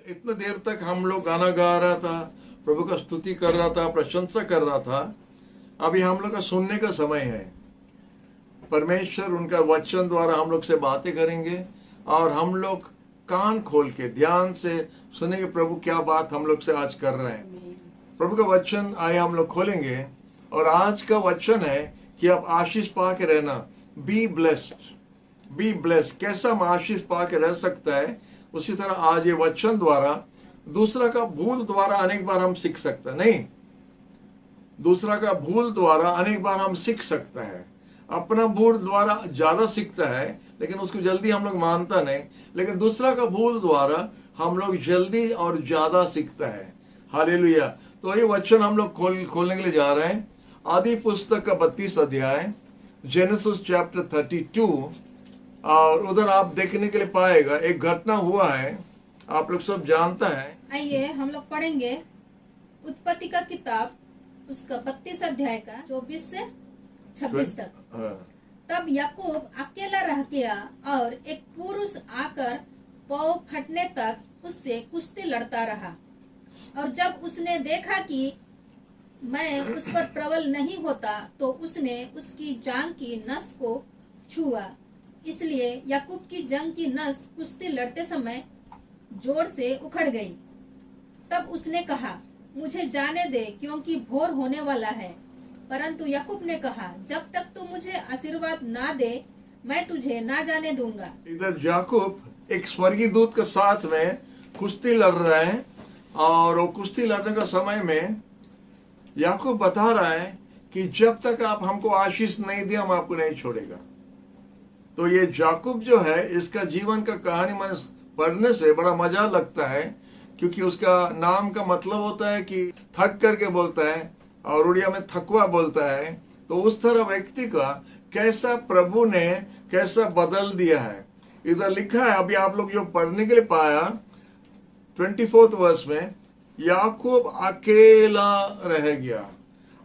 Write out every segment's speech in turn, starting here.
इतने देर तक हम लोग गाना गा रहा था, प्रभु का स्तुति कर रहा था, प्रशंसा कर रहा था। अभी हम लोग का सुनने का समय है। परमेश्वर उनका वचन द्वारा हम लोग से बातें करेंगे और हम लोग कान खोल के ध्यान से सुनेंगे प्रभु क्या बात हम लोग से आज कर रहे हैं। प्रभु का वचन आए हम लोग खोलेंगे और आज का वचन है कि आप आशीष पा के रहना। Be blessed, be blessed. कैसा हम आशीष पा के रह सकता है, उसी तरह आज ये वचन द्वारा दूसरा का भूल द्वारा अनेक बार हम सीख सकते हैं। नहीं, दूसरा का भूल द्वारा अनेक बार हम सीख सकता है। अपना भूल द्वारा ज्यादा सीखता है लेकिन उसको जल्दी हम लोग मानता नहीं, लेकिन दूसरा का भूल द्वारा हम लोग जल्दी और ज्यादा सीखता है। हालेलुया। तो ये वचन हम लोग खोलने के लिए जा रहे हैं। आदि पुस्तक का 32 अध्याय, जेनेसिस चैप्टर 32, और उधर आप देखने के लिए पाएगा एक घटना हुआ है, आप लोग सब जानता है। आइए हम लोग पढ़ेंगे उत्पत्ति का किताब, उसका 32 अध्याय का 24 से 26 तक। तब याकूब अकेला रह गया और एक पुरुष आकर पाँव फटने तक उससे कुश्ती लड़ता रहा। और जब उसने देखा कि मैं उस पर प्रबल नहीं होता तो उसने उसकी जांघ की नस को छुआ। इसलिए याकूब की जांघ की नस कुश्ती लड़ते समय जोर से उखड़ गई। तब उसने कहा, मुझे जाने दे क्योंकि भोर होने वाला है। परंतु याकूब ने कहा, जब तक तू मुझे आशीर्वाद ना दे मैं तुझे ना जाने दूंगा। इधर याकूब एक स्वर्गीय दूत के साथ में कुश्ती लड़ रहे हैं और वो कुश्ती लड़ने का समय में याकूब बता रहा है कि जब तक आप हमको आशीष नहीं दिया हम आपको नहीं छोड़ेगा। तो ये याकूब जो है, इसका जीवन का कहानी मैंने पढ़ने से बड़ा मजा लगता है, क्योंकि उसका नाम का मतलब होता है कि थक करके बोलता है और उड़िया में थकवा बोलता है। तो उस तरह व्यक्ति का कैसा प्रभु ने कैसा बदल दिया है। इधर लिखा है, अभी आप लोग जो पढ़ने के लिए पाया 24th वर्ष में, याकूब अकेला रह गया,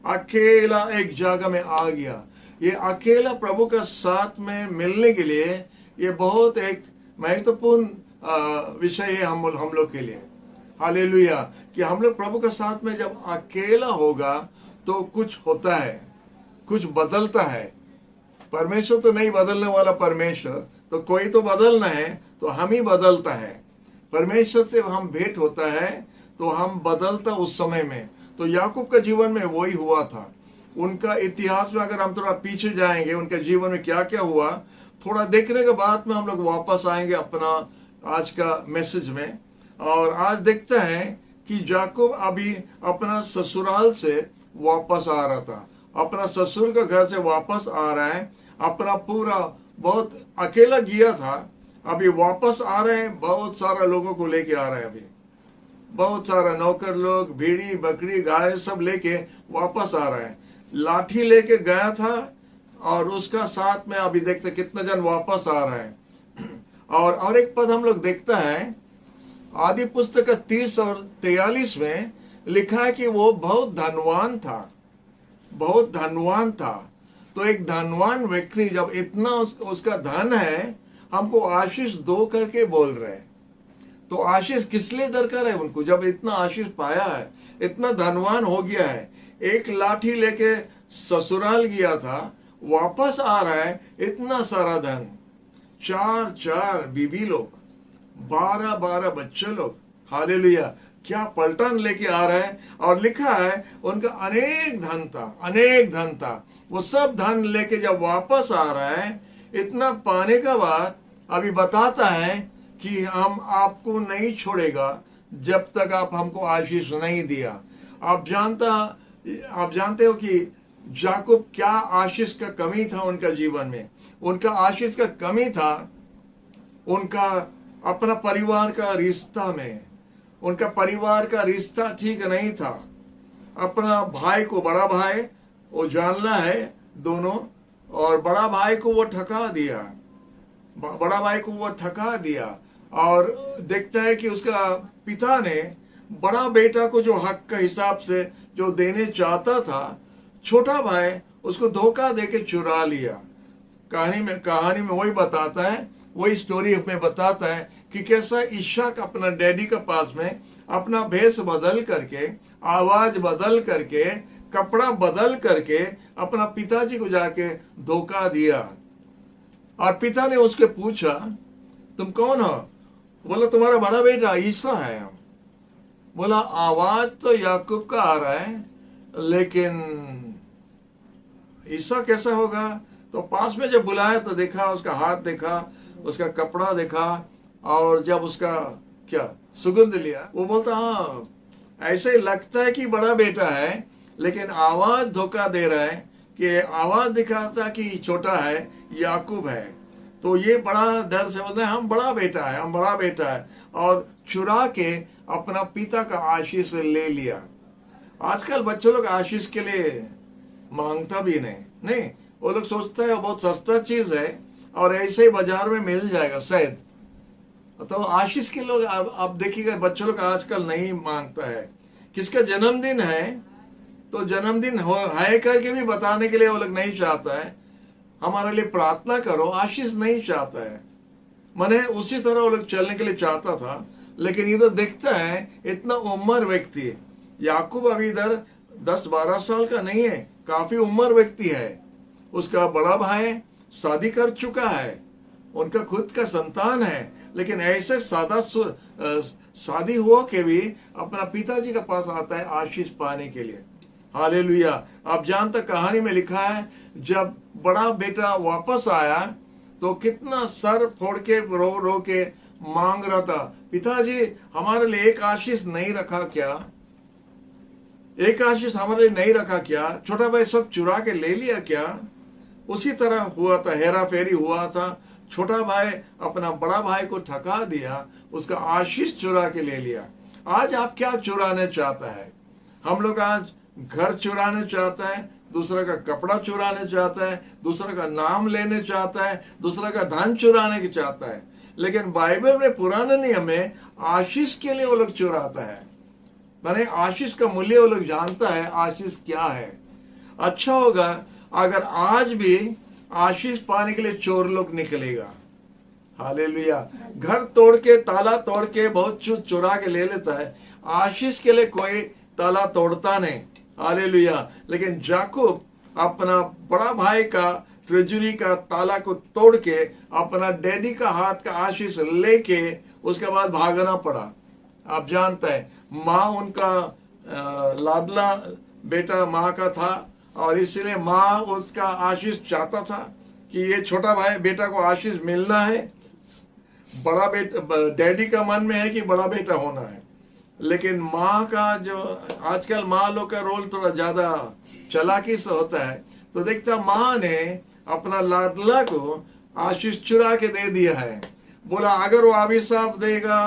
अकेला एक जगह में आ गया। ये अकेला प्रभु का साथ में मिलने के लिए ये बहुत एक महत्वपूर्ण विषय है हम लोग के लिए। हालेलुया। कि हम लोग प्रभु के साथ में जब अकेला होगा तो कुछ होता है, कुछ बदलता है। परमेश्वर तो नहीं बदलने वाला परमेश्वर, तो कोई तो बदलना है तो हम ही बदलता है। परमेश्वर से हम भेंट होता है तो हम बदलता उस समय में। तो याकूब का जीवन में वही हुआ था। उनका इतिहास में अगर हम थोड़ा पीछे जाएंगे, उनके जीवन में क्या क्या हुआ थोड़ा देखने के बाद में हम लोग वापस आएंगे अपना आज का मैसेज में। और आज देखते हैं कि याकूब अभी अपना ससुराल से वापस आ रहा था, अपना ससुर का घर से वापस आ रहा है। अपना पूरा बहुत अकेला गया था, अभी वापस आ रहे हैं, बहुत सारा लोगों को लेके आ रहे हैं। अभी बहुत सारा नौकर लोग, भेड़ी बकरी गाय सब लेके वापस आ रहे हैं। लाठी लेके गया था और उसका साथ में अभी देखते कितने जन वापस आ रहे हैं। और एक पद हम लोग देखता है आदि पुस्तक का 30 और 43 में लिखा है कि वो बहुत धनवान था, बहुत धनवान था। तो एक धनवान व्यक्ति जब इतना उसका धन है, हमको आशीष दो करके बोल रहे हैं, तो आशीष किस लिए दरकार है उनको? जब इतना आशीष पाया है, इतना धनवान हो गया है, एक लाठी लेके ससुराल गया था, वापस आ रहा है, इतना सारा धन, 4 बीबी लोग, 12 बच्चे लोग। हालेलुया। क्या पलटन लेके आ रहे हैं। और लिखा है उनका अनेक धन था, अनेक धन था। वो सब धन लेके जब वापस आ रहा है, इतना पाने का बाद अभी बताता है कि हम आपको नहीं छोड़ेगा जब तक आप हमको आशीष नहीं दिया। आप जानते हो कि याकूब क्या आशीष का कमी था उनका जीवन में। उनका आशीष का कमी था उनका अपना परिवार का रिश्ता में। उनका परिवार का रिश्ता ठीक नहीं था। अपना भाई को, बड़ा भाई वो जानना है दोनों, और बड़ा भाई को वो ठका दिया, बड़ा भाई को वो ठका दिया। और देखता है कि उसका पिता ने बड़ा बेटा को जो हक का हिसाब से जो देने चाहता था, छोटा भाई उसको धोखा देके चुरा लिया। कहानी में वही बताता है, वही स्टोरी में बताता है कि कैसा इशाक अपना डैडी के पास में अपना भेष बदल करके, आवाज बदल करके, कपड़ा बदल करके अपना पिताजी को जाके धोखा दिया। और पिता ने उसके पूछा, तुम कौन हो? बोला, तुम्हारा बड़ा बेटा ईसा है। बोला, आवाज तो याकूब का आ रहा है, लेकिन ईसा कैसा होगा? तो पास में जब बुलाया तो देखा, उसका हाथ देखा, उसका कपड़ा देखा, और जब उसका क्या सुगंध लिया, वो बोलता, हाँ ऐसे ही लगता है कि बड़ा बेटा है, लेकिन आवाज धोखा दे रहा है कि आवाज दिखाता कि छोटा है, याकूब है। तो ये बड़ा डर से बोलते हैं, हम बड़ा बेटा है, हम बड़ा बेटा है, और चुरा के अपना पिता का आशीष ले लिया। आजकल बच्चों लोग आशीष के लिए मांगता भी नहीं, वो लोग सोचता है वो बहुत सस्ता चीज है और ऐसे ही बाजार में मिल जाएगा शायद। तो आशीष के लोग आप देखिएगा, बच्चों लोग आजकल नहीं मांगता है। किसका जन्मदिन है तो जन्मदिन है करके भी बताने के लिए वो लोग नहीं चाहता है, हमारे लिए प्रार्थना करो, आशीष नहीं चाहता है। मैंने उसी तरह वो लोग चलने के लिए चाहता था, लेकिन इधर देखता है इतना उम्र व्यक्ति, याकूब अभी इधर 10-12 साल का नहीं है, काफी उम्र व्यक्ति है। उसका बड़ा भाई शादी कर चुका है, उनका खुद का संतान है, लेकिन ऐसे सादा शादी हुआ के भी अपना पिताजी के पास आता है आशीष पाने के लिए। हालेलुया। आप जानते कहानी में लिखा है, जब बड़ा बेटा वापस आया तो कितना सर फोड़ के रो रो के मांग रहा था, पिताजी हमारे लिए एक आशीष नहीं रखा क्या? एक आशीष हमारे लिए नहीं रखा क्या? छोटा भाई सब चुरा के ले लिया क्या? उसी तरह हुआ था, हेरा फेरी हुआ था। छोटा भाई अपना बड़ा भाई को ठगा दिया, उसका आशीष चुरा के ले लिया। आज आप क्या चुराने चाहता है? हम लोग आज घर चुराने चाहता है, दूसरा का कपड़ा चुराने चाहता है, दूसरा का नाम लेने चाहता है, दूसरा का धन चुराने की चाहता है। लेकिन बाइबल में पुराने नियम में आशीष के लिए वो लोग चुराता है। माने आशीष का मूल्य वो लोग जानता है, आशीष क्या है। अच्छा होगा अगर आज भी आशीष पाने के लिए चोर लोग निकलेगा। हालेलुया। घर तोड़ के, ताला तोड़ के बहुत चीज चुरा के ले लेता है, आशीष के लिए कोई ताला तोड़ता नहीं। हालेलुया। लेकिन याकूब अपना बड़ा भाई का ट्रेजरी का ताला को तोड़ के अपना डैडी का हाथ का आशीष लेके उसके बाद भागना पड़ा। आप जानते हैं, माँ उनका लाडला बेटा माँ का था, और इसलिए माँ उसका आशीष चाहता था कि ये छोटा भाई बेटा को आशीष मिलना है। बड़ा बेटा डैडी का मन में है कि बड़ा बेटा होना है, लेकिन माँ का जो आजकल माँ लोग का रोल थोड़ा ज्यादा चालाकी से होता है, तो देखता माँ ने अपना लाडला को आशीष चुरा के दे दिया है। बोला अगर वो अभिशाप देगा,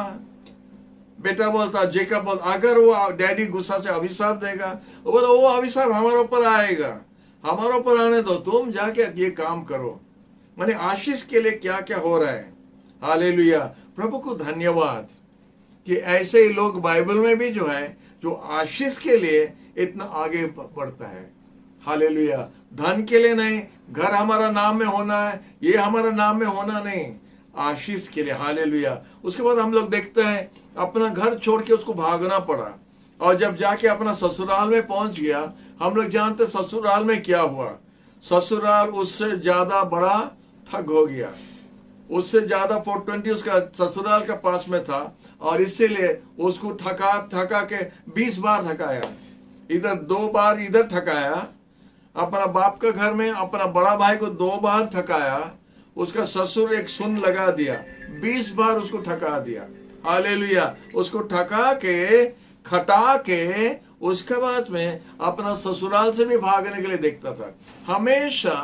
बेटा बोलता जेकब बोलता अगर वो डैडी गुस्सा से अभिशाप देगा, वो बोला वो अभिशाप हमारे ऊपर आएगा, हमारे ऊपर आने दो, तुम जाके ये काम करो। माने आशीष के लिए क्या क्या हो रहा है। हालेलुया। प्रभु को धन्यवाद कि ऐसे ही लोग बाइबल में भी जो है, जो आशीष के लिए इतना आगे बढ़ता है। हालेलुया। धन के लिए नहीं, घर हमारा नाम में होना है, ये हमारा नाम में होना नहीं, आशीष के लिए। हालेलुया। उसके बाद हम लोग देखते हैं अपना घर छोड़ के उसको भागना पड़ा, और जब जाके अपना ससुराल में पहुंच गया, हम लोग जानते ससुराल में क्या हुआ। ससुराल उससे ज्यादा बड़ा ठग हो गया, उससे ज्यादा 420 उसका ससुराल का पास में था, और इसीलिए उसको ठका के 20 बार ठकाया। इधर 2 बार इधर ठकाया, अपना बाप का घर में अपना बड़ा भाई को 2 बार ठकाया, उसका ससुर एक सुन लगा दिया, 20 बार उसको ठका दिया। हालेलुया। उसको ठका के खटा के उसके बाद में अपना ससुराल से भी भागने के लिए देखता था। हमेशा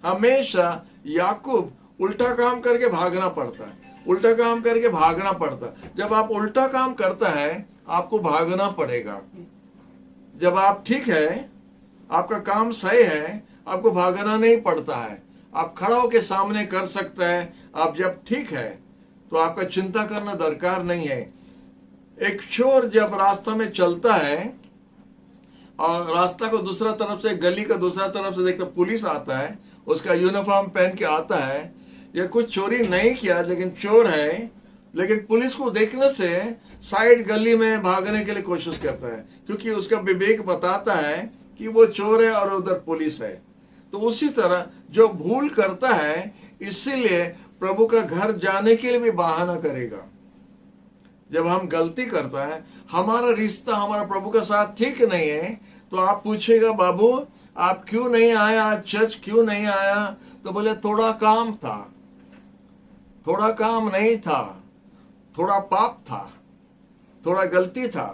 हमेशा याकूब उल्टा काम करके भागना पड़ता है, उल्टा काम करके भागना पड़ता है। जब आप उल्टा काम करता है आपको भागना पड़ेगा। जब आप ठीक है, आपका काम सही है, आपको भागना नहीं पड़ता है, आप खड़ा होकर सामने कर सकता है। आप जब ठीक है तो आपका चिंता करना दरकार नहीं है। एक चोर जब रास्ता में चलता है और रास्ता को दूसरा तरफ से, गली का दूसरा तरफ से देखता, पुलिस आता है, उसका यूनिफॉर्म पहन के आता है, ये कुछ चोरी नहीं किया लेकिन चोर है, लेकिन पुलिस को देखने से साइड गली में भागने के लिए कोशिश करता है, क्योंकि उसका विवेक बताता है कि वो चोर है और उधर पुलिस है। तो उसी तरह जो भूल करता है, इसीलिए प्रभु का घर जाने के लिए भी बहाना करेगा। जब हम गलती करता है, हमारा रिश्ता हमारा प्रभु के साथ ठीक नहीं है, तो आप पूछेगा, बाबू आप क्यों नहीं आया आज चर्च, क्यों नहीं आया? तो बोले थोड़ा काम था, थोड़ा काम नहीं था, थोड़ा पाप था, थोड़ा गलती था,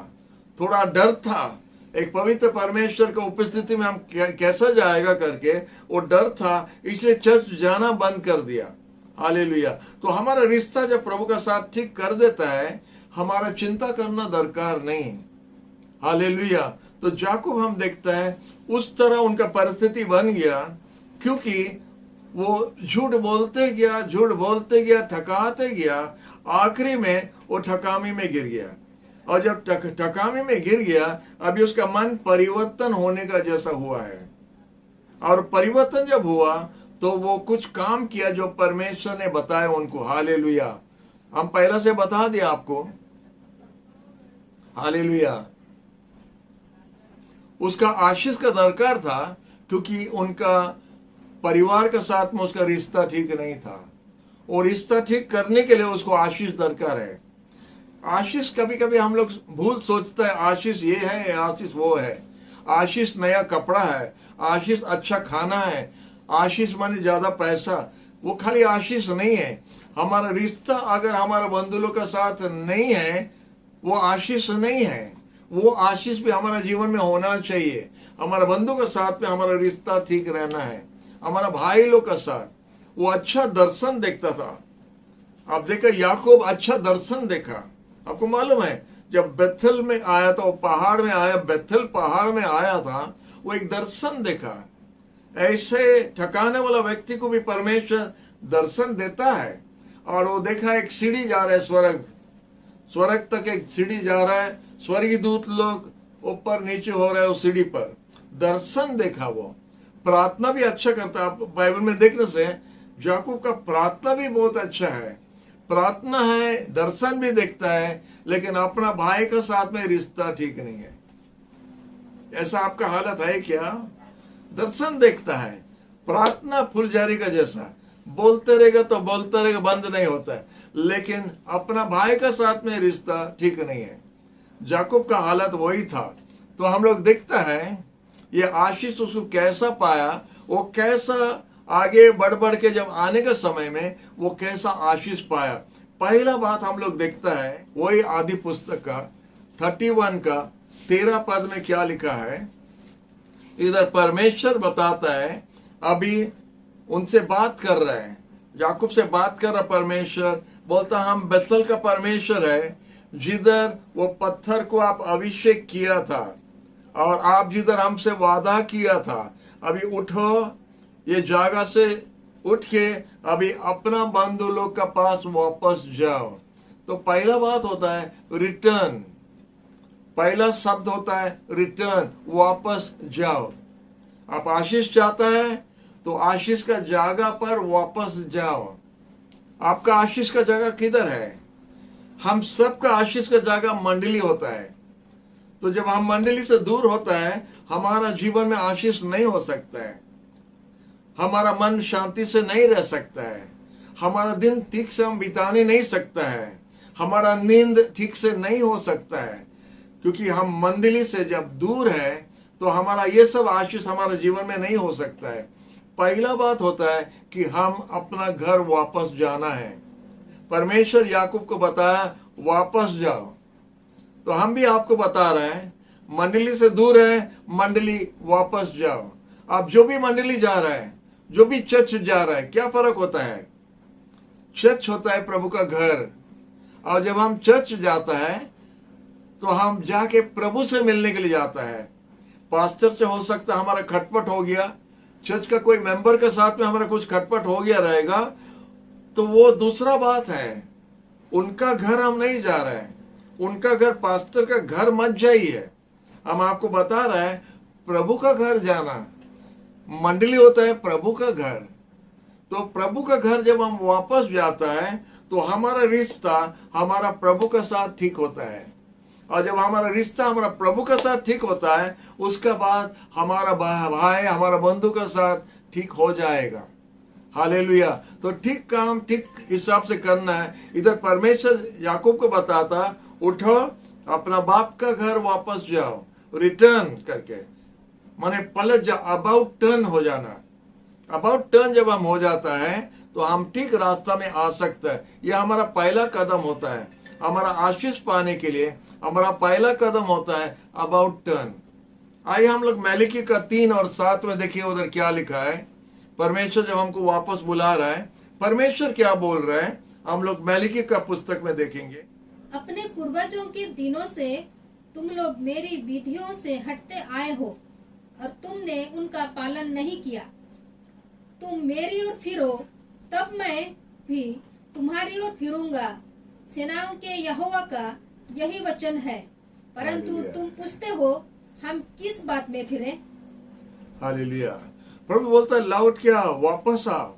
थोड़ा डर था। एक पवित्र परमेश्वर की उपस्थिति में हम कैसा जाएगा करके वो डर था, इसलिए चर्च जाना बंद कर दिया। हालेलुया। तो हमारा रिश्ता जब प्रभु का साथ ठीक कर देता है, हमारा चिंता करना दरकार नहीं। हालेलुया। तो जाकूब हम देखता है उस तरह उनका परिस्थिति बन गया, क्योंकि वो झूठ बोलते गया, थकाते गया, आखिरी में वो ठकामी में गिर गया। और जब ठकामी में गिर गया, अभी उसका मन परिवर्तन होने का जैसा हुआ है। और परिवर्तन जब हुआ तो वो कुछ काम किया जो परमेश्वर ने बताया उनको। हालेलुया। हम पहले से बता दिया आपको। हालेलुया। उसका आशीष का दरकार था, क्योंकि उनका परिवार के साथ में उसका रिश्ता ठीक नहीं था, और रिश्ता ठीक करने के लिए उसको आशीष दरकार है। आशीष कभी कभी हम लोग भूल सोचता है, आशीष ये है, आशीष वो है। आशीष नया कपड़ा है, आशीष अच्छा खाना है, आशीष माने ज्यादा पैसा। वो खाली आशीष नहीं है। हमारा रिश्ता अगर हमारे बंधु लोग के साथ नहीं है, वो आशीष नहीं है। वो आशीष भी हमारा जीवन में होना चाहिए। हमारा बंधु के साथ में हमारा रिश्ता ठीक रहना है। हमारा भाई लोग का साथ वो अच्छा दर्शन देखता था। आप देखा, याकूब अच्छा दर्शन देखा। आपको मालूम है, जब बेथेल में आया था, वो पहाड़ में आया, बेथेल पहाड़ में आया था, वो एक दर्शन देखा। ऐसे ठकाने वाला व्यक्ति को भी परमेश्वर दर्शन देता है। और वो देखा एक सीढ़ी जा रहा है, स्वर्ग तक एक सीढ़ी जा रहा है, स्वर्गीय दूत लोग ऊपर नीचे हो रहे हैं उस सीढ़ी पर। दर्शन देखा। वो प्रार्थना भी अच्छा करता है। आप बाइबल में देखने से याकूब का प्रार्थना भी बहुत अच्छा है। प्रार्थना है, दर्शन भी देखता है, लेकिन अपना भाई के साथ में रिश्ता ठीक नहीं है। ऐसा आपका हालत है क्या? दर्शन देखता है, प्रार्थना फुलझड़ी का जैसा, बोलते रहेगा तो बोलते रहेगा, बंद नहीं होता है, लेकिन अपना भाई के साथ में रिश्ता ठीक नहीं है। याकूब का हालत वही था। तो हम लोग देखता है ये आशीष उसको कैसा पाया, वो कैसा आगे बढ़ बढ़ के जब आने के समय में वो कैसा आशीष पाया। पहला बात हम लोग देखता है, वही आदि पुस्तक का 31 का 13 पद में क्या लिखा है। इधर परमेश्वर बताता है, अभी उनसे बात कर रहे हैं, याकूब से बात कर रहा परमेश्वर, बोलता हम बेथेल का परमेश्वर है, जिधर वो पत्थर को आप अभिषेक किया था, और आप जिधर हमसे वादा किया था, अभी उठो, ये जगह से उठ के अभी अपना बंधु लोग का पास वापस जाओ। तो पहला बात होता है रिटर्न। पहला शब्द होता है रिटर्न, वापस जाओ। आप आशीष चाहता है तो आशीष का जगह पर वापस जाओ। आपका आशीष का जगह किधर है? हम सबका आशीष का जगह मंडली होता है। तो जब हम मंडली से दूर होता है, हमारा जीवन में आशीष नहीं हो सकता है, हमारा मन शांति से नहीं रह सकता है, हमारा दिन ठीक से हम बिताने नहीं सकता है, हमारा नींद ठीक से नहीं हो सकता है, क्योंकि हम मंडली से जब दूर है तो हमारा ये सब आशीष हमारे जीवन में नहीं हो सकता है। पहला बात होता है कि हम अपना घर वापस जाना है। परमेश्वर याकूब को बताया वापस जाओ, तो हम भी आपको बता रहे हैं मंडली से दूर है, मंडली वापस जाओ। आप जो भी मंडली जा रहा है, जो भी चर्च जा रहा है, क्या फर्क होता है? चर्च होता है प्रभु का घर, और जब हम चर्च जाता है तो हम जाके प्रभु से मिलने के लिए जाता है। पास्टर से हो सकता है हमारा खटपट हो गया, चर्च का कोई मेंबर के साथ में हमारा कुछ खटपट हो गया रहेगा, तो वो दूसरा बात है। उनका घर हम नहीं जा रहे हैं, उनका घर, पास्टर का घर मत जाइए। हम आपको बता रहे हैं प्रभु का घर जाना। मंडली होता है प्रभु का घर। तो प्रभु का घर जब हम वापस जाता है तो हमारा रिश्ता हमारा प्रभु के साथ ठीक होता है। और जब हमारा रिश्ता हमारा प्रभु के साथ ठीक होता है, उसके बाद हमारा भाई हमारा बंधु के साथ ठीक हो जाएगा। हालेलुया। तो ठीक काम ठीक हिसाब से करना है। इधर परमेश्वर याकूब को बताता, उठो अपना बाप का घर वापस जाओ, रिटर्न करके, माने पलट जाओ, अबाउट टर्न हो जाना। अबाउट टर्न जब हम हो जाता है तो हम ठीक रास्ता में आ सकता है। यह हमारा पहला कदम होता है। हमारा आशीष पाने के लिए हमारा पहला कदम होता है अबाउट टर्न। आइए हम लोग मलाकी का 3 और 7 में देखिए उधर क्या लिखा है। परमेश्वर जब हमको वापस बुला रहा है, परमेश्वर क्या बोल रहा है, हम लोग मलाकी का पुस्तक में देखेंगे। अपने पूर्वजों के दिनों से तुम लोग मेरी विधियों से हटते आए हो और तुमने उनका पालन नहीं किया। तुम मेरी ओर फिरो, तब मैं भी तुम्हारी ओर फिरूंगा। सेनाओं के यहोवा का यही वचन है। परंतु हालेलुया। तुम पूछते हो, हम किस बात में फिरें? हालेलुया। प्रभु बोलता है लौट के आओ, वापस आओ।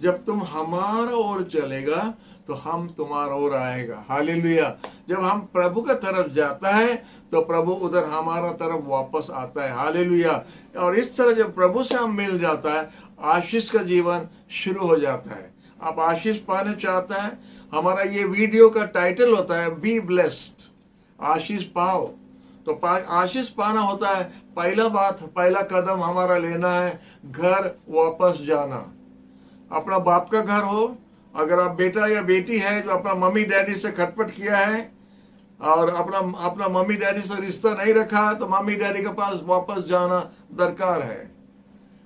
जब तुम हमारा ओर चलेगा तो हम तुम्हारा ओर आएगा। हालेलुया। जब हम प्रभु का तरफ जाता है तो प्रभु उधर हमारा तरफ वापस आता है। हालेलुया। और इस तरह जब प्रभु से हम मिल जाता है, आशीष का जीवन शुरू हो जाता है। आप आशीष पाने चाहता है, हमारा ये वीडियो का टाइटल होता है बी ब्लेस्ड, आशीष पाओ। तो आशीष पाना होता है, पहला कदम हमारा लेना है घर वापस जाना। अपना बाप का घर हो, अगर आप बेटा या बेटी है जो अपना मम्मी डैडी से खटपट किया है और अपना मम्मी डैडी से रिश्ता नहीं रखा, तो मम्मी डैडी के पास वापस जाना दरकार है।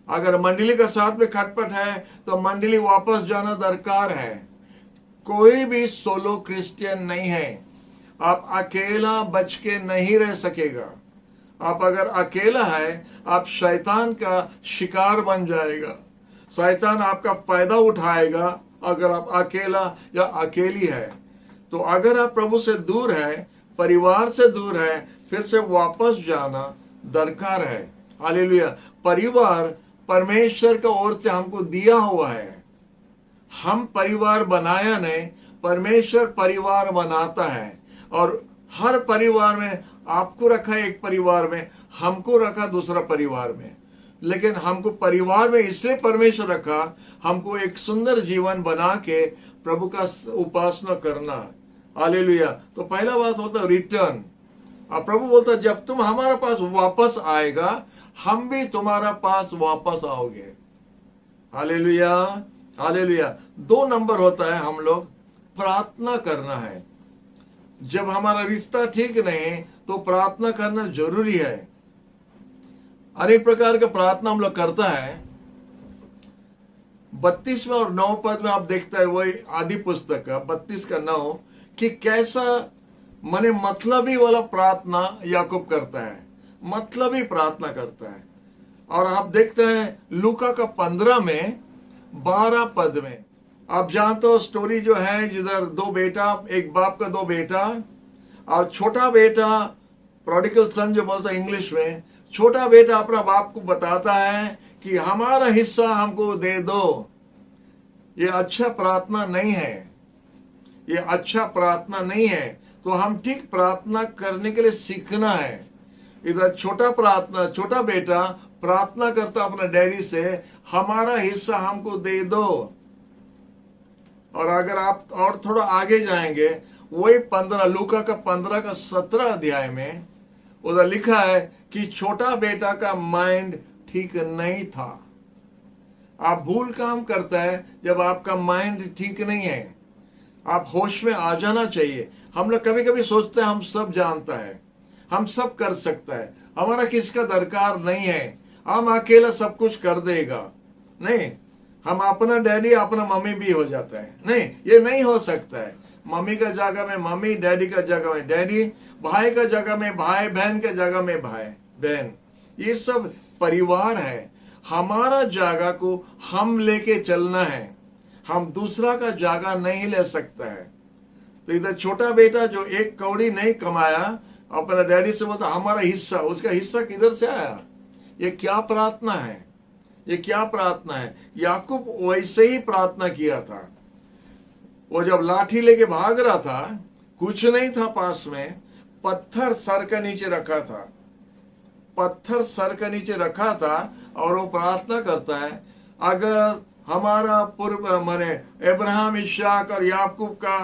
अगर मंडली का साथ में खटपट है तो मंडली वापस जाना दरकार है। कोई भी सोलो क्रिश्चियन नहीं है। आप अकेला बच के नहीं रह सकेगा। आप अगर अकेला है, आप शैतान का शिकार बन जाएगा। शैतान आपका फायदा उठाएगा अगर आप अकेला या अकेली है। तो अगर आप प्रभु से दूर है, परिवार से दूर है, फिर से वापस जाना दरकार है। हालेलुया। परिवार परमेश्वर की ओर से हमको दिया हुआ है। हम परिवार बनाया नहीं, परमेश्वर परिवार बनाता है। और हर परिवार में आपको रखा एक परिवार में, हमको रखा दूसरा परिवार में। लेकिन हमको परिवार में इसलिए परमेश्वर रखा, हमको एक सुंदर जीवन बना के प्रभु का उपासना करना। हालेलुया। तो पहला बात होता है रिटर्न। और प्रभु बोलता है जब तुम हमारे पास वापस आएगा, हम भी तुम्हारा पास वापस आओगे। हालेलुया। हालेलुया। 2 नंबर होता है, हम लोग प्रार्थना करना है। जब हमारा रिश्ता ठीक नहीं तो प्रार्थना करना जरूरी है। अनेक प्रकार का प्रार्थना हम लोग करता है। 32वें और 9 पद में आप देखता है, वही आदि पुस्तक का 32 का 9, कि कैसा माने मतलबी वाला प्रार्थना याकूब करता है, मतलबी प्रार्थना करता है। और आप देखते हैं लूका का 15 में 12 पद में, आप जानते हो स्टोरी जो है, जिधर 2 बेटा, एक बाप का 2 बेटा, और छोटा बेटा प्रोडिगल सन जो बोलता है इंग्लिश में, छोटा बेटा अपना बाप को बताता है कि हमारा हिस्सा हमको दे दो। ये अच्छा प्रार्थना नहीं है, ये अच्छा प्रार्थना नहीं है। तो हम ठीक प्रार्थना करने के लिए सीखना है। इधर छोटा बेटा प्रार्थना करता अपने डैडी से, हमारा हिस्सा हमको दे दो। और अगर आप और थोड़ा आगे जाएंगे, वही 15 लूका का 15 का 17 अध्याय में उधर लिखा है कि छोटा बेटा का माइंड ठीक नहीं था। आप भूल काम करता है जब आपका माइंड ठीक नहीं है। आप होश में आ जाना चाहिए। हम लोग कभी कभी सोचते हैं हम सब जानता है, हम सब कर सकता है, हमारा किसका दरकार नहीं है, हम अकेला सब कुछ कर देगा। नहीं, हम अपना डैडी अपना मम्मी भी हो जाता है। नहीं, ये नहीं हो सकता है। मम्मी का जगह में मम्मी, डैडी का जगह में डैडी, भाई का जगह में भाई, बहन के जगह में भाई बहन। ये सब परिवार है। हमारा जगह को हम लेके चलना है, हम दूसरा का जगह नहीं ले सकता है। तो इधर छोटा बेटा जो 1 कौड़ी नहीं कमाया, अपना डैडी से बोलता हमारा हिस्सा, उसका हिस्सा किधर से आया? ये क्या प्रार्थना है? ये क्या प्रार्थना है? याकूब वैसे ही प्रार्थना किया था। वो जब लाठी लेके भाग रहा था, कुछ नहीं था पास में, पत्थर सर के नीचे रखा था, पत्थर सर के नीचे रखा था, और वो प्रार्थना करता है, अगर हमारा पूर्व माने अब्राहम, इसहाक और याकूब का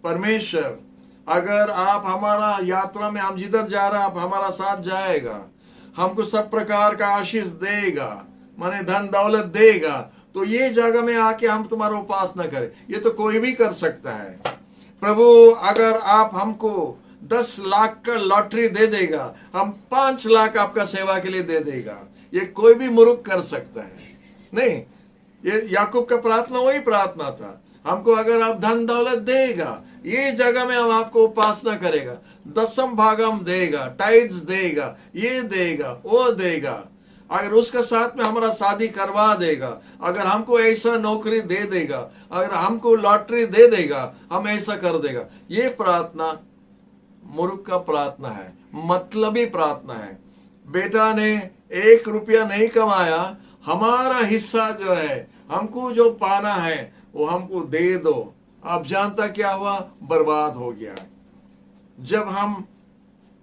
परमेश्वर, अगर आप हमारा यात्रा में, हम जिधर जा रहे हैं आप हमारा साथ जाएगा, हमको सब प्रकार का आशीष देगा, माने धन दौलत देगा, तो ये जगह में आके हम तुम्हारा उपासना करें। ये तो कोई भी कर सकता है। प्रभु अगर आप हमको 10 लाख का लॉटरी दे देगा, हम 5 लाख आपका सेवा के लिए दे देगा, ये कोई भी मूर्ख कर सकता है नहीं। ये याकूब का प्रार्थना वही प्रार्थना था, हमको अगर आप धन दौलत देगा, ये जगह में हम आपको उपासना करेगा, 10th भाग हम देगा, टाइड्स देगा, ये देगा, वो देगा, अगर उसके साथ में हमारा शादी करवा देगा, अगर हमको ऐसा नौकरी दे देगा, अगर हमको लॉटरी दे देगा, हम ऐसा कर देगा। ये प्रार्थना मूर्ख का प्रार्थना है, मतलबी प्रार्थना है। बेटा ने 1 रुपया नहीं कमाया, हमारा हिस्सा जो है, हमको जो पाना है वो हमको दे दो। अब जानता क्या हुआ? बर्बाद हो गया।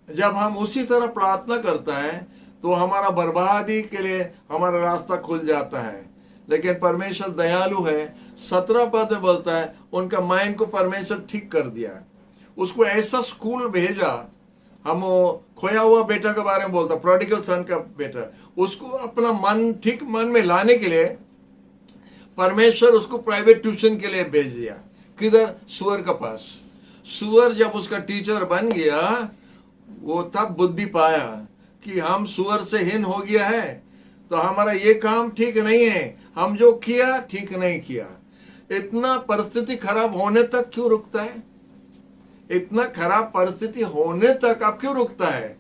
जब हम उसी तरह प्रार्थना करता है तो हमारा बर्बादी के लिए हमारा रास्ता खुल जाता है। लेकिन परमेश्वर दयालु है। 17 पद में बोलता है, उनका माइंड को परमेश्वर ठीक कर दिया, उसको ऐसा स्कूल भेजा। हम वो खोया हुआ बेटा के बारे में बोलता, प्रोडिगल सन का बेटा, उसको अपना मन ठीक मन में लाने के लिए परमेश्वर उसको प्राइवेट ट्यूशन के लिए भेज दिया। किधर? सुअर के पास। सुअर जब उसका टीचर बन गया, वो तब बुद्धि पाया कि हम सुअर से हीन हो गया है, तो हमारा ये काम ठीक नहीं है, हम जो किया ठीक नहीं किया। इतना परिस्थिति खराब होने तक क्यों रुकता है? इतना खराब परिस्थिति होने तक आप क्यों रुकता है?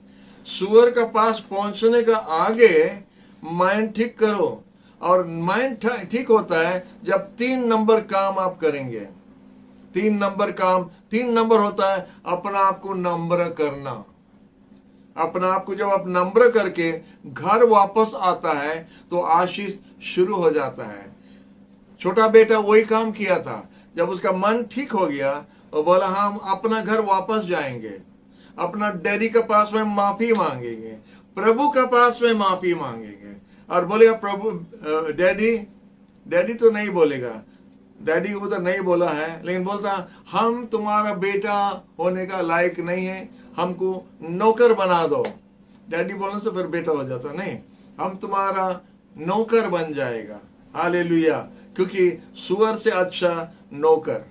सुअर के पास पहुंचने का आगे माइंड ठीक करो। और माइंड ठीक होता है जब 3 नंबर काम आप करेंगे। 3 नंबर काम, 3 नंबर होता है अपना आप को नम्र करना। अपना आप को जब आप नम्र करके घर वापस आता है तो आशीष शुरू हो जाता है। छोटा बेटा वही काम किया था। जब उसका मन ठीक हो गया और बोला हम अपना घर वापस जाएंगे, अपना डैडी के पास में माफी मांगेंगे, प्रभु के पास में माफी मांगेंगे। और बोलेगा प्रभु, डैडी तो नहीं बोलेगा, डैडी उधर नहीं बोला है, लेकिन बोलता हम तुम्हारा बेटा होने का लायक नहीं है, हमको नौकर बना दो। डैडी बोलने से फिर बेटा हो जाता नहीं, हम तुम्हारा नौकर बन जाएगा। हालेलुया, क्योंकि सुअर से अच्छा नौकर।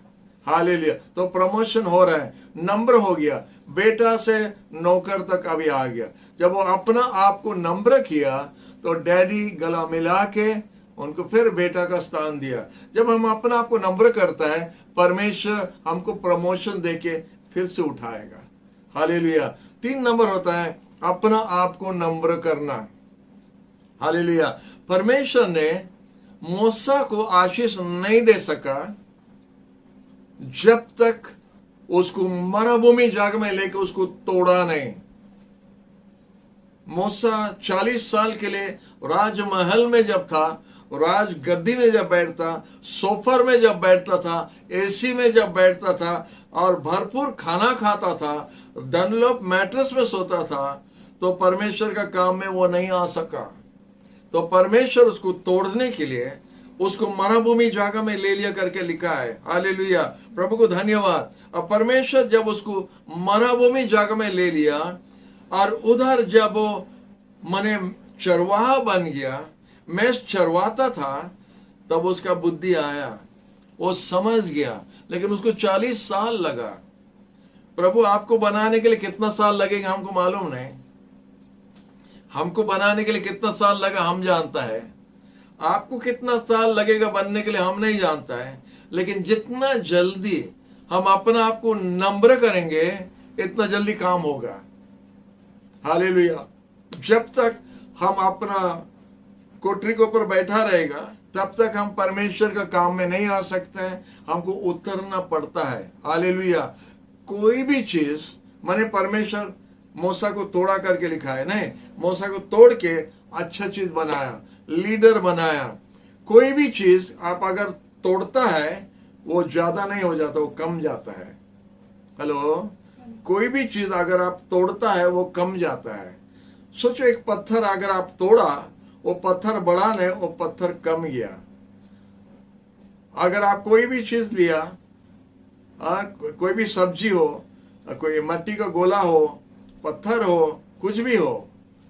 हालेलुया, तो प्रमोशन हो रहा है, नंबर हो गया, बेटा से नौकर तक अभी आ गया। जब वो अपना आप को नम्र किया तो डैडी गला मिला के उनको फिर बेटा का स्थान दिया। जब हम अपना आप को नम्र करता है, परमेश्वर हमको प्रमोशन देके फिर से उठाएगा। हालेलुया, 3 नंबर होता है अपना आप को नम्र करना। हालेलुया, परमेश्वर ने मूसा को आशीष नहीं दे सका जब तक उसको मरुभूमि जगह में लेकर उसको तोड़ा नहीं। मूसा 40 साल के लिए राजमहल में जब था, राज गद्दी में जब बैठता, सोफर में जब बैठता था, एसी में जब बैठता था और भरपूर खाना खाता था, डनलॉप मैट्रेस में सोता था, तो परमेश्वर का काम में वो नहीं आ सका। तो परमेश्वर उसको तोड़ने के लिए उसको मरुभूमि जगह में ले लिया करके लिखा है। हालेलुया, प्रभु को धन्यवाद। और परमेश्वर जब उसको मरुभूमि जगह में ले लिया और उधर जब वो मने चरवाहा बन गया, मैं चरवाता था, तब उसका बुद्धि आया, वो समझ गया। लेकिन उसको 40 साल लगा। प्रभु आपको बनाने के लिए कितना साल लगेगा हमको मालूम नहीं। हमको बनाने के लिए कितना साल लगा हम जानता है, आपको कितना साल लगेगा बनने के लिए हम नहीं जानता है। लेकिन जितना जल्दी हम अपना आप को नम्र करेंगे, इतना जल्दी काम होगा। हालेलुया, जब तक हम अपना कोठरी के ऊपर बैठा रहेगा, तब तक हम परमेश्वर का काम में नहीं आ सकते हैं, हमको उतरना पड़ता है। हालेलुया, कोई भी चीज माने परमेश्वर मूसा को तोड़ा करके लिखा है नहीं, मूसा को तोड़ के अच्छा चीज बनाया, लीडर बनाया। कोई भी चीज आप अगर तोड़ता है वो ज्यादा नहीं हो जाता, वो कम जाता है। हेलो, कोई भी चीज अगर आप तोड़ता है वो कम जाता है। सोचो, एक पत्थर अगर आप तोड़ा, वो पत्थर बढ़ा नहीं, वो पत्थर कम गया। अगर आप कोई भी चीज लिया, कोई भी सब्जी हो, कोई मिट्टी का गोला हो, पत्थर हो, कुछ भी हो,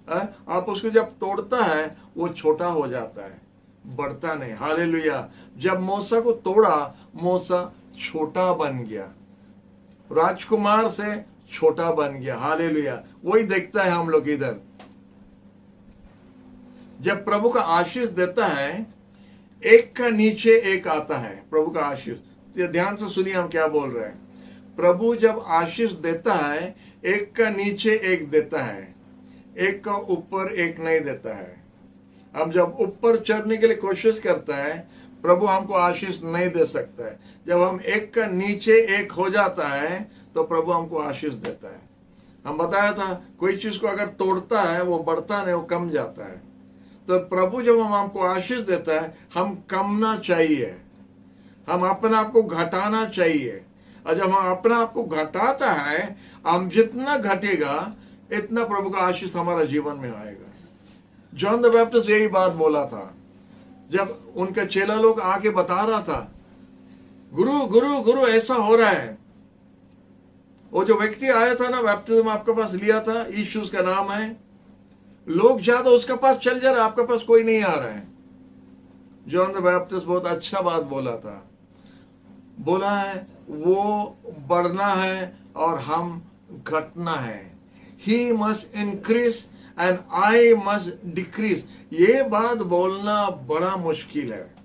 आप उसको जब तोड़ता है वो छोटा हो जाता है, बढ़ता नहीं। हालेलुया। जब मूसा को तोड़ा, मूसा छोटा बन गया, राजकुमार से छोटा बन गया। हालेलुया। वही देखता है हम लोग इधर। जब प्रभु का आशीष देता है, एक का नीचे एक आता है प्रभु का आशीष। ध्यान से सुनिए हम क्या बोल रहे हैं। प्रभु जब आशीष देता है, एक का नीचे एक देता है, एक का ऊपर एक नहीं देता है। हम जब ऊपर चढ़ने के लिए कोशिश करता है, प्रभु हमको आशीष नहीं दे सकता है। जब हम एक का नीचे एक हो जाता है तो प्रभु हमको आशीष देता है। हम बताया था, कोई चीज को अगर तोड़ता है वो बढ़ता नहीं, वो कम जाता है। तो प्रभु जब हमको आशीष देता है, हम कमना चाहिए, हम अपने आप को घटाना चाहिए। और जब हम अपने आप को घटाता है, हम जितना घटेगा इतना प्रभु का आशीष हमारा जीवन में आएगा। जॉन द बैप्टिस्ट यही बात बोला था जब उनका चेला लोग आके बता रहा था, गुरु गुरु गुरु ऐसा हो रहा है। वो जो व्यक्ति आया था ना, बैप्टिज्म आपके पास लिया था, यीशु उसका नाम है, लोग ज्यादा उसके पास चल जा रहे, आपके पास कोई नहीं आ रहा है। जॉन द बैप्टिस्ट बहुत अच्छा बात बोला था, बोला है वो बढ़ना है और हम घटना है। He must increase and I must decrease. ये बात बोलना बड़ा मुश्किल है।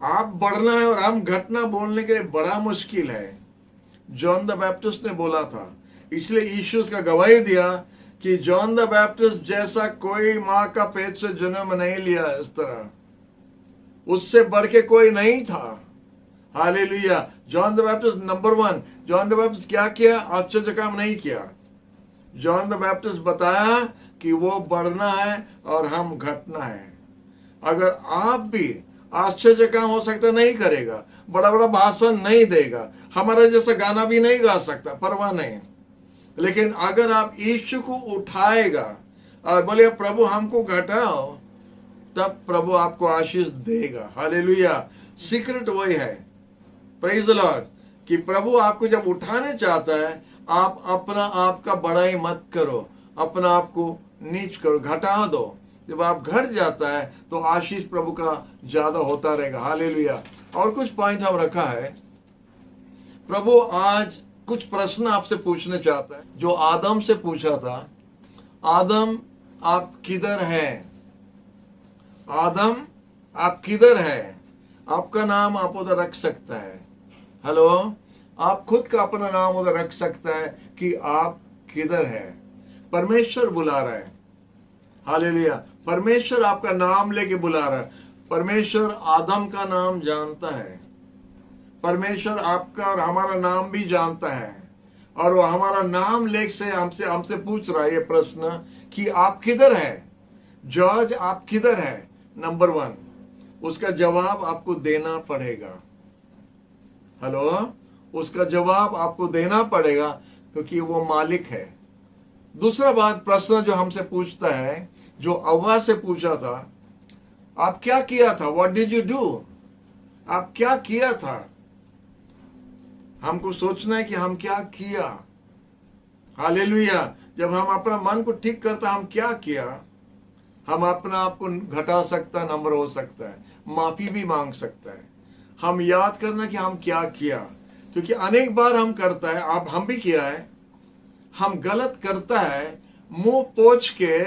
आप बढ़ना है और हम घटना बोलने के लिए बड़ा मुश्किल है। जॉन द बैप्टिस्ट ने बोला था, इसलिए यीशु का गवाही दिया कि जॉन द बैप्टिस्ट जैसा कोई मां का पेट से जन्म नहीं लिया, इस तरह उससे बढ़ के कोई नहीं था। Hallelujah. John the Baptist number 1। John the Baptist क्या किया? आश्चर्य काम नहीं किया। जॉन द बैप्टिस्ट बताया कि वो बढ़ना है और हम घटना है। अगर आप भी आश्चर्य काम हो सकता नहीं करेगा, बड़ा बड़ा भाषण नहीं देगा, हमारा जैसा गाना भी नहीं गा सकता, परवाह नहीं, लेकिन अगर आप यीशु को उठाएगा और बोले प्रभु हमको घटाओ, तब प्रभु आपको आशीष देगा। हालेलुया। सीक्रेट वही है, प्रेज द लॉर्ड, कि प्रभु आपको जब उठाने चाहता है, आप अपना आप का बड़ाई मत करो, अपना आप को नीच करो, घटा दो। जब आप घट जाता है तो आशीष प्रभु का ज्यादा होता रहेगा। हालेलुया। और कुछ पॉइंट हम रखा है। प्रभु आज कुछ प्रश्न आपसे पूछने चाहता है, जो आदम से पूछा था। आदम आप किधर हैं? आदम आप किधर हैं? आपका नाम आप उधर रख सकता है। हेलो, आप खुद का अपना नाम उधर रख सकता है कि आप किधर हैं। परमेश्वर बुला रहा है। हालेलुया। परमेश्वर आपका नाम लेके बुला रहा है। परमेश्वर आदम का नाम जानता है। परमेश्वर आपका और हमारा नाम भी जानता है, और वो हमारा नाम लेके से हमसे पूछ रहा है ये प्रश्न कि आप किधर हैं? जॉर्ज आप किधर हैं? नंबर 1, उसका जवाब आपको देना पड़ेगा। हेलो, उसका जवाब आपको देना पड़ेगा क्योंकि वो मालिक है। दूसरा बात, प्रश्न जो हमसे पूछता है, जो अव्वा से पूछा था, आप क्या किया था? What did you do? आप क्या किया था? हमको सोचना है कि हम क्या किया। हालेलुया। जब हम अपना मन को ठीक करता, हम क्या किया, हम अपना आप को घटा सकता, नंबर हो सकता है, माफी भी मांग सकता है। हम याद करना कि हम क्या किया, क्योंकि अनेक बार हम करता है, आप हम भी किया है, हम गलत करता है, मुंह पोंछ के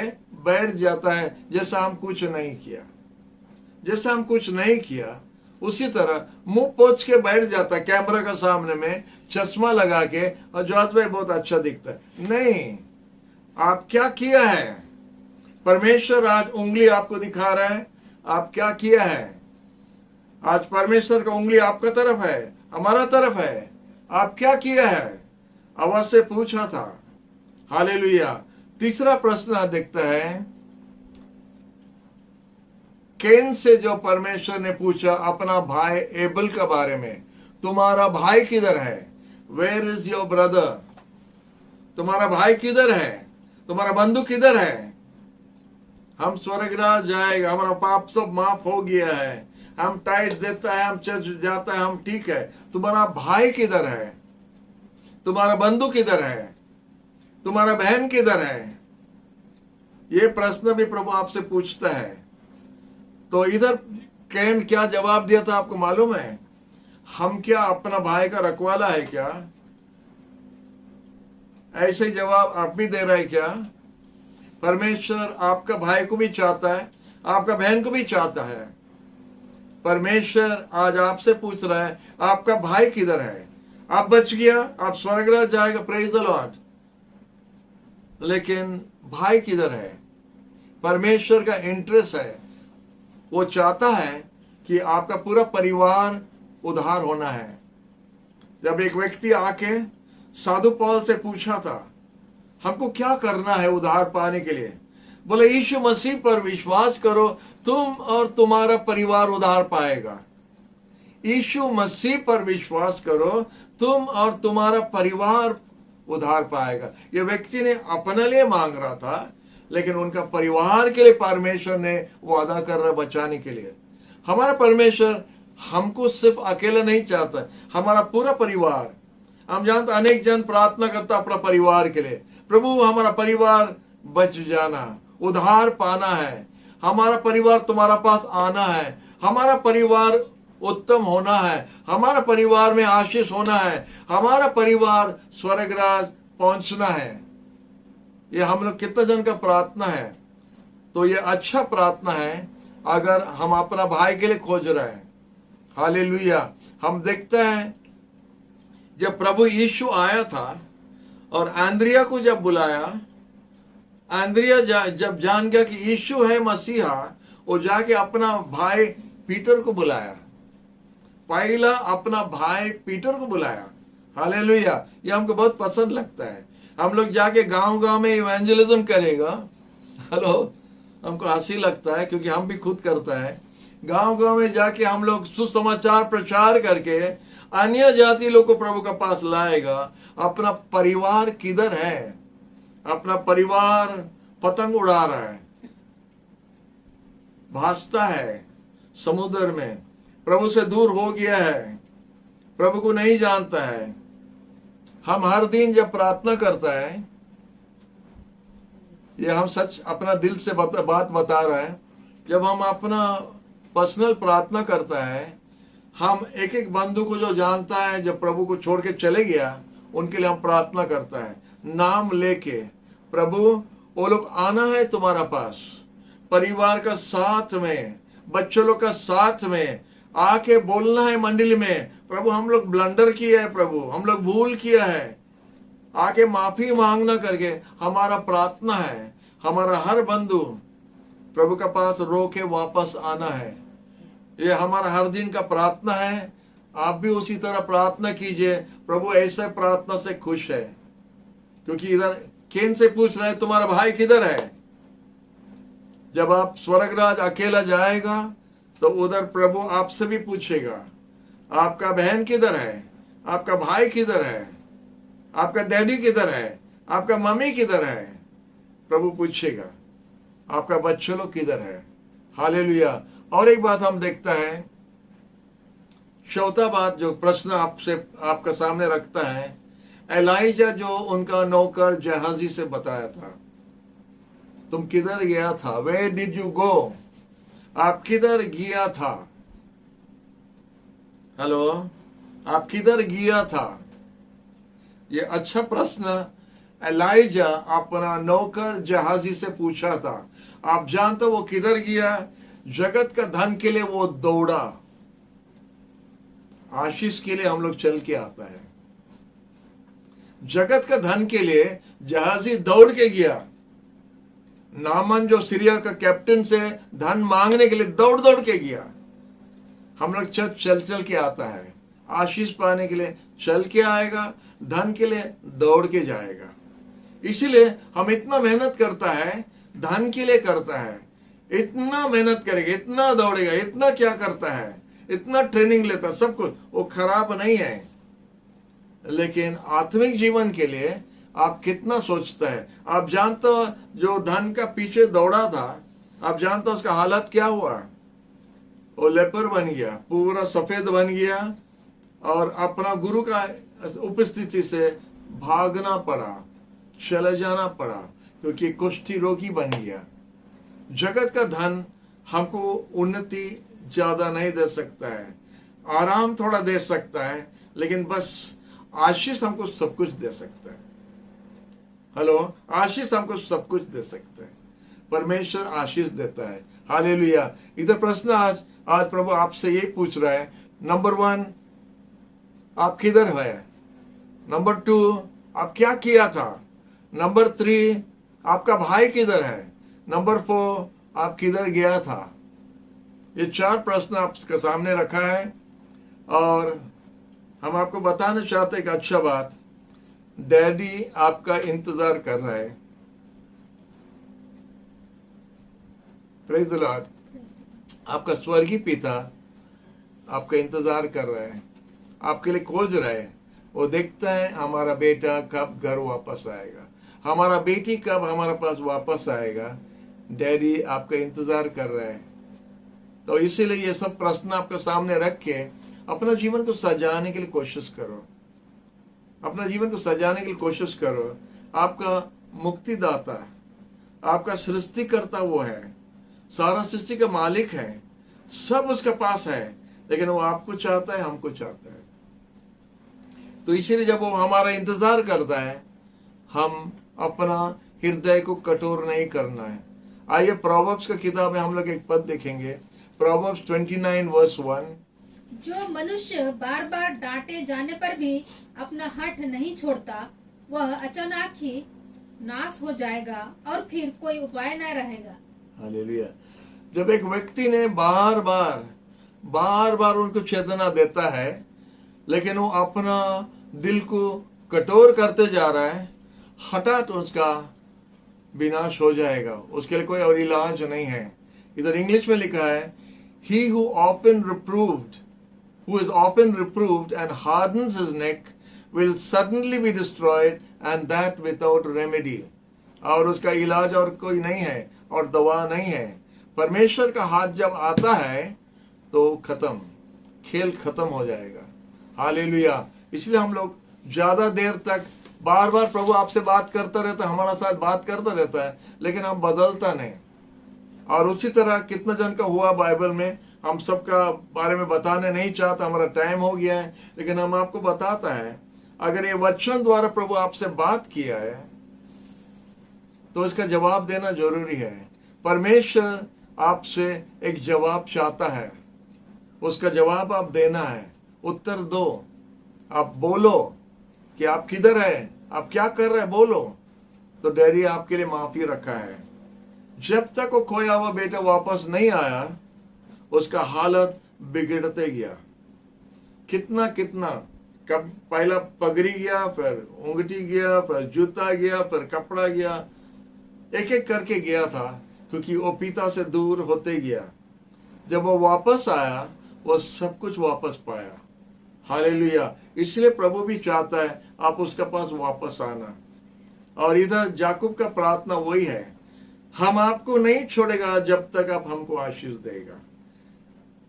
बैठ जाता है जैसा हम कुछ नहीं किया। जैसा हम कुछ नहीं किया उसी तरह मुंह पोंछ के बैठ जाता है कैमरा का सामने में, चश्मा लगा के, और जॉर्ज भाई बहुत अच्छा दिखता है। नहीं, आप क्या किया है? परमेश्वर आज उंगली आपको दिखा रहा है, आप क्या किया है। आज परमेश्वर का उंगली आपका तरफ है, हमारा तरफ है, आप क्या किया है? आवाज से पूछा था। हालेलुया। तीसरा प्रश्न देखता है, कैन से जो परमेश्वर ने पूछा अपना भाई एबल के बारे में, तुम्हारा भाई किधर है, वेयर इज योर ब्रदर, तुम्हारा भाई किधर है, तुम्हारा बंधु किधर है। हम स्वर्गराज जाएगा, हमारा पाप सब माफ हो गया है, हम टाइट देता है, हम चर्च जाता है, हम ठीक है, तुम्हारा भाई किधर है, तुम्हारा बंधु किधर है, तुम्हारा बहन किधर है। ये प्रश्न भी प्रभु आपसे पूछता है। तो इधर कैन क्या जवाब दिया था आपको मालूम है? हम क्या अपना भाई का रखवाला है क्या? ऐसे जवाब आप भी दे रहे हैं क्या? परमेश्वर आपका भाई को भी चाहता है, आपका बहन को भी चाहता है। परमेश्वर आज आपसे पूछ रहा है आपका भाई किधर है। आप बच गया, आप स्वर्गराज जाएगा, प्रेज द लॉर्ड, लेकिन भाई किधर है? परमेश्वर का इंटरेस्ट है, वो चाहता है कि आपका पूरा परिवार उद्धार होना है। जब एक व्यक्ति आके साधु पौल से पूछा था हमको क्या करना है उद्धार पाने के लिए, बोले यीशु मसीह पर विश्वास करो, तुम और तुम्हारा परिवार उद्धार पाएगा। यीशु मसीह पर विश्वास करो, तुम और तुम्हारा परिवार उद्धार पाएगा। ये व्यक्ति ने अपने लिए मांग रहा था, लेकिन उनका परिवार के लिए परमेश्वर ने वादा कर रहा बचाने के लिए। हमारा परमेश्वर हमको सिर्फ अकेला नहीं चाहता, हमारा पूरा परिवार। हम जानते अनेक जन प्रार्थना करता अपना परिवार के लिए, प्रभु हमारा परिवार बच जाना, उद्धार पाना है, हमारा परिवार तुम्हारा पास आना है, हमारा परिवार उत्तम होना है, हमारा परिवार में आशीष होना है, हमारा परिवार स्वर्गराज पहुंचना है। ये हम लोग कितना जन का प्रार्थना है। तो ये अच्छा प्रार्थना है अगर हम अपना भाई के लिए खोज रहे हैं। हालेलुया। हम देखते हैं जब प्रभु यीशु आया था और आंद्रिया को जब बुलाया, आंद्रिया जब जान गया कि यीशु है मसीहा, वो जाके अपना भाई पीटर को बुलाया। पहला अपना भाई पीटर को बुलाया। हालेलुया। ये हमको बहुत पसंद लगता है। हम लोग जाके गांव गांव में इवेंजलिज्म करेगा। हेलो, हमको हंसी लगता है क्योंकि हम भी खुद करता है। गांव गांव में जाके हम लोग सुसमाचार प्रचार करके अन्य जाति लोग को प्रभु के पास लाएगा। अपना परिवार किधर है? अपना परिवार पतंग उड़ा रहा है, भासता है समुद्र में, प्रभु से दूर हो गया है, प्रभु को नहीं जानता है। हम हर दिन जब प्रार्थना करता है, ये हम सच अपना दिल से बात बता रहे हैं, जब हम अपना पर्सनल प्रार्थना करता है, हम एक एक बंधु को जो जानता है, जब प्रभु को छोड़ के चले गया, उनके लिए हम प्रार्थना करता है नाम लेके, प्रभु वो लोग आना है तुम्हारा पास, परिवार का साथ में, बच्चों लोग का साथ में आके बोलना है मंडली में, प्रभु हम लोग ब्लंडर किया है, प्रभु हम लोग भूल किया है, आके माफी मांगना करके हमारा प्रार्थना है। हमारा हर बंधु प्रभु के पास रो के वापस आना है। ये हमारा हर दिन का प्रार्थना है। आप भी उसी तरह प्रार्थना कीजिए। प्रभु ऐसे प्रार्थना से खुश है, क्योंकि इधर कैन से पूछ रहे हैं तुम्हारा भाई किधर है। जब आप स्वर्गराज अकेला जाएगा तो उधर प्रभु आपसे भी पूछेगा आपका बहन किधर है, आपका भाई किधर है, आपका डैडी किधर है, आपका मम्मी किधर है। प्रभु पूछेगा आपका बच्चों लोग किधर है। हालेलुया। और एक बात हम देखता है, चौथा बात जो प्रश्न आपसे आपका सामने रखता है, एलाइजा जो उनका नौकर जहाजी से बताया था, तुम किधर गया था, वेयर डिड यू गो, आप किधर गया था। हेलो, आप किधर गया था। ये अच्छा प्रश्न एलाइजा अपना नौकर जहाजी से पूछा था। आप जानते वो किधर गया? जगत का धन के लिए वो दौड़ा। आशीष के लिए हम लोग चल के आता है, जगत का धन के लिए जहाजी दौड़ के गया। नामन जो सीरिया का कैप्टन से धन मांगने के लिए दौड़ दौड़ के गया। हम लोग चल चल के आता है, आशीष पाने के लिए चल के आएगा, धन के लिए दौड़ के जाएगा। इसीलिए हम इतना मेहनत करता है, धन के लिए करता है, इतना मेहनत करेगा, इतना दौड़ेगा, इतना क्या करता है, इतना ट्रेनिंग लेता है, सब कुछ, वो खराब नहीं है। लेकिन आत्मिक जीवन के लिए आप कितना सोचता है? आप जानते हो जो धन का पीछे दौड़ा था, आप जानते हो उसका हालत क्या हुआ? वो लेपर बन गया, पूरा सफेद बन गया और अपना गुरु का उपस्थिति से भागना पड़ा, चले जाना पड़ा, क्योंकि कुष्ठी रोगी बन गया। जगत का धन हमको उन्नति ज्यादा नहीं दे सकता है, आराम थोड़ा दे सकता है, लेकिन बस आशीष हमको सब कुछ दे सकता है। हेलो, आशीष हमको सब कुछ दे सकता है। परमेश्वर आशीष देता है। हालेलुया। इधर प्रश्न आज प्रभु आपसे यही पूछ रहा है, नंबर 1 आप किधर है? नंबर 2 आप क्या किया था? नंबर 3 आपका भाई किधर है? नंबर 4 आप किधर गया था? ये 4 प्रश्न आपके सामने रखा है और हम आपको बताना चाहते हैं कि अच्छा बात, डैडी आपका इंतजार कर रहा है। Praise the Lord. आपका स्वर्गीय पिता आपका इंतजार कर रहा है, आपके लिए खोज रहा है। वो देखता है हमारा बेटा कब घर वापस आएगा, हमारा बेटी कब हमारे पास वापस आएगा। डैडी आपका इंतजार कर रहा है। तो इसीलिए ये सब प्रश्न आपके सामने रख के अपना जीवन को सजाने के लिए कोशिश करो, अपना जीवन को सजाने के लिए कोशिश करो। आपका मुक्तिदाता, आपका सृष्टिकर्ता वो है, सारा सृष्टि का मालिक है, सब उसके पास है, लेकिन वो आपको चाहता है, हमको चाहता है। तो इसीलिए जब वो हमारा इंतजार करता है, हम अपना हृदय को कठोर नहीं करना है। आइए प्रोवर्ब्स का किताब में हम लोग एक पद देखेंगे, प्रोवर्ब्स 29 वर्स 1। जो मनुष्य बार बार डांटे जाने पर भी अपना हठ नहीं छोड़ता, वह अचानक ही नाश हो जाएगा और फिर कोई उपाय न रहेगा। हालेलुया। जब एक व्यक्ति ने बार बार उनको चेतना देता है, लेकिन वो अपना दिल को कठोर करते जा रहा है, हठात उसका विनाश हो जाएगा। उसके लिए कोई और इलाज नहीं है। इधर इंग्लिश में लिखा है, he who is often reproved and hardens his neck will suddenly be destroyed, and that without remedy। और उसका इलाज और कोई नहीं है और दवा नहीं है। परमेश्वर का हाथ जब आता है तो खत्म, खेल खत्म हो जाएगा। हालेलुया। इसलिए हम लोग ज्यादा देर तक बार प्रभु आपसे बात करता रहता है, हमारा साथ बात करता रहता है, लेकिन हम बदलता नहीं। और उसी तरह कितना जन का हुआ बाइबल में, हम सबका बारे में बताने नहीं चाहता, हमारा टाइम हो गया है, लेकिन हम आपको बताता है, अगर ये वचन द्वारा प्रभु आपसे बात किया है तो इसका जवाब देना जरूरी है। परमेश्वर आपसे एक जवाब चाहता है, उसका जवाब आप देना है, उत्तर दो। आप बोलो कि आप किधर है, आप क्या कर रहे हैं, बोलो। तो डैडी आपके लिए माफी रखा है। जब तक वो खोया हुआ बेटा वापस नहीं आया, उसका हालत बिगड़ते गया। कितना कब पहला पगड़ी गया, फिर उंगठी गया, फिर जूता गया, फिर कपड़ा गया, एक एक करके गया था, क्योंकि वो पिता से दूर होते गया। जब वो वापस आया, वो सब कुछ वापस पाया। हालेलुया। इसलिए प्रभु भी चाहता है आप उसके पास वापस आना। और इधर याकूब का प्रार्थना वही है, हम आपको नहीं छोड़ेगा जब तक आप हमको आशीष देगा।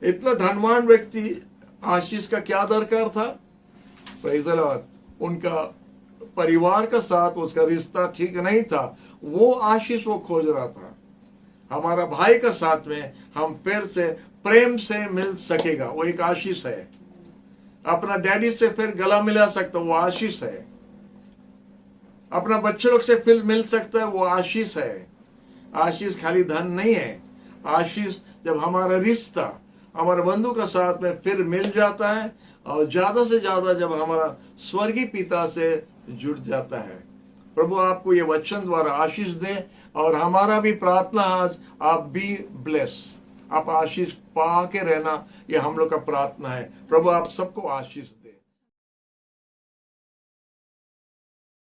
इतना धनवान व्यक्ति, आशीष का क्या दरकार था? Praise the Lord. उनका परिवार का साथ उसका रिश्ता ठीक नहीं था, वो आशीष वो खोज रहा था। हमारा भाई का साथ में हम फिर से प्रेम से मिल सकेगा, वो एक आशीष है। अपना डैडी से फिर गला मिला सकता, वो आशीष है। अपना बच्चे लोग से फिर मिल सकता है, वो आशीष है। आशीष खाली धन नहीं है। आशीष जब हमारा रिश्ता हमारे बंधु का साथ में फिर मिल जाता है, और ज्यादा से ज्यादा जब हमारा स्वर्गीय पिता से जुड़ जाता है। प्रभु आपको ये वचन द्वारा आशीष दे, और हमारा भी प्रार्थना आज, आप बी ब्लेस, आप आशीष पा के रहना, ये हम लोग का प्रार्थना है। प्रभु आप सबको आशीष